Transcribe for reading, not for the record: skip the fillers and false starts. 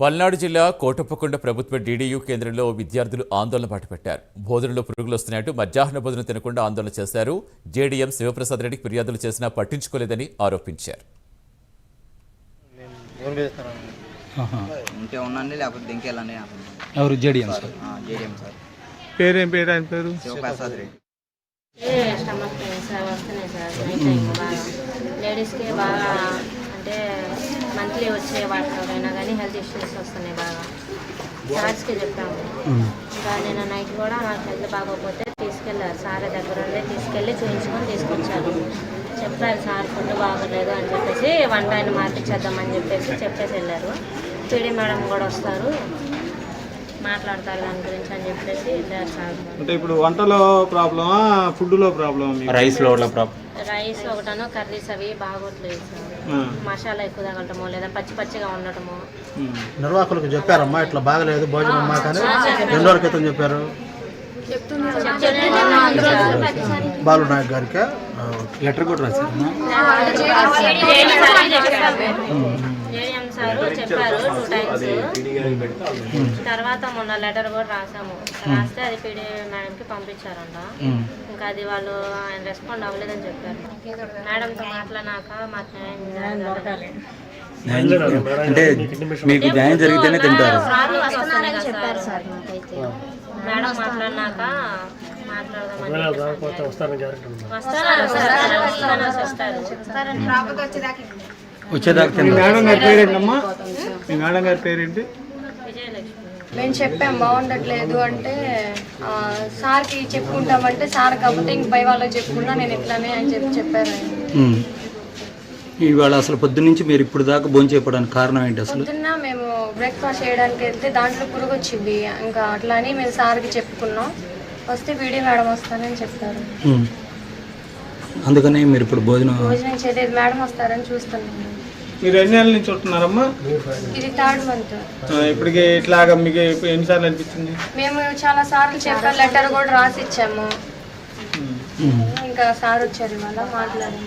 పల్నాడు జిల్లా కోటప్పకొండ ప్రభుత్వ డీడీయూ కేంద్రంలో విద్యార్థులు ఆందోళన బాటపట్టారు. భోజనంలో పురుగులు వస్తున్నాయంటూ మధ్యాహ్న భోజనం తినకుండా ఆందోళన చేశారు. జేడీఎం శివప్రసాద్ రెడ్డికి ఫిర్యాదులు చేసినా పట్టించుకోలేదని ఆరోపించారు. లేడీస్కి బాగా అంటే మంత్లీ వచ్చే వాటిలోనైనా కానీ హెల్త్ ఇష్యూస్ వస్తున్నాయి బాగా. సార్స్కి చెప్పాము. ఇంకా నిన్న నైట్ కూడా నాకు హెల్త్ బాగోకపోతే తీసుకెళ్ళారు. సార్ దగ్గర ఉండే తీసుకెళ్ళి చూపించుకొని తీసుకొచ్చారు. చెప్పారు సార్ ఫుడ్ బాగోలేదు అని చెప్పేసి వంట ఆయన మార్పించేద్దామని చెప్పేసి వెళ్ళారు. పీడీ మేడం కూడా వస్తారు మాట్లాడతారు దాని గురించి అని చెప్పేసి వెళ్ళారు సార్. అంటే ఇప్పుడు వంటలో ప్రాబ్లమా ఫుడ్లో ప్రాబ్లమా? రైస్ ఒకటనో కర్రీస్ అవి బాగోట్లేదు సార్. మసాలా ఎక్కువ తగలటమో లేదా పచ్చి పచ్చిగా ఉండటమో. నిర్వాహకులకు చెప్పారమ్మా ఇట్లా బాగలేదు భోజనం అమ్మా కానీ 2 రోజుల క్రితం చెప్పారు బాలు నాయక్ గారికి లెటర్ కూడా రాశారు. సార్ చెప్పారు 2 టైమ్స్. తర్వాత మొన్న లెటర్ కూడా రాసాము. రాస్తే అది పీడీ మేడంకి పంపించారంట. ఇంకా అది వాళ్ళు ఆయన రెస్పాండ్ అవ్వలేదని చెప్పారు. మేడంతో మాట్లాడినాక మాకు అంటే మీకు న్యాయం జరిగితేనే తింటారు. చెప్పారు సార్ మాకైతే. మేడం మాట్లాడినాక వచ్చేదాకా మేడం గారి పేరేంటమ్మా? మీ మేడం గారి పేరేంటి? మేము చెప్పాం బాగుండట్లేదు అంటే సార్కి చెప్పుకుంటామంటే సార్ కాకపోతే ఇంక పై వాళ్ళకి చెప్పుకున్నా నేను ఇట్లానే అని చెప్పారు. ఇవాళ అసలు పొద్దున్నుంచి మీరు ఇప్పుడు దాకా భోజనం చేయడానికి కారణం ఏంటి? అసలు పొద్దున్న మేము బ్రేక్ఫాస్ట్ చేయడానికి వెళ్తే దాంట్లో పురుగు వచ్చింది. ఇంకా అట్లా అని మేము సార్కి చెప్పుకున్నాం. వస్తే పీడీ మేడం వస్తానని చెప్పారు. అందుకనే మీరు ఇప్పుడు భోజనం చేయలేదు. మేడం వస్తారని చూస్తున్నాం. మీరు ఎన్ని నెలల నుంచి ఉంటున్నారమ్మా? ఇది 3rd month. ఇప్పటికి ఇట్లాగా మీకు ఎన్నిసార్లు అనిపించింది? మేము చాలా సార్లు చెప్పారు. లెటర్ కూడా రాసి ఇచ్చాము. ఇంకా సార్ వచ్చారు ఇవాళ మాట్లాడారు.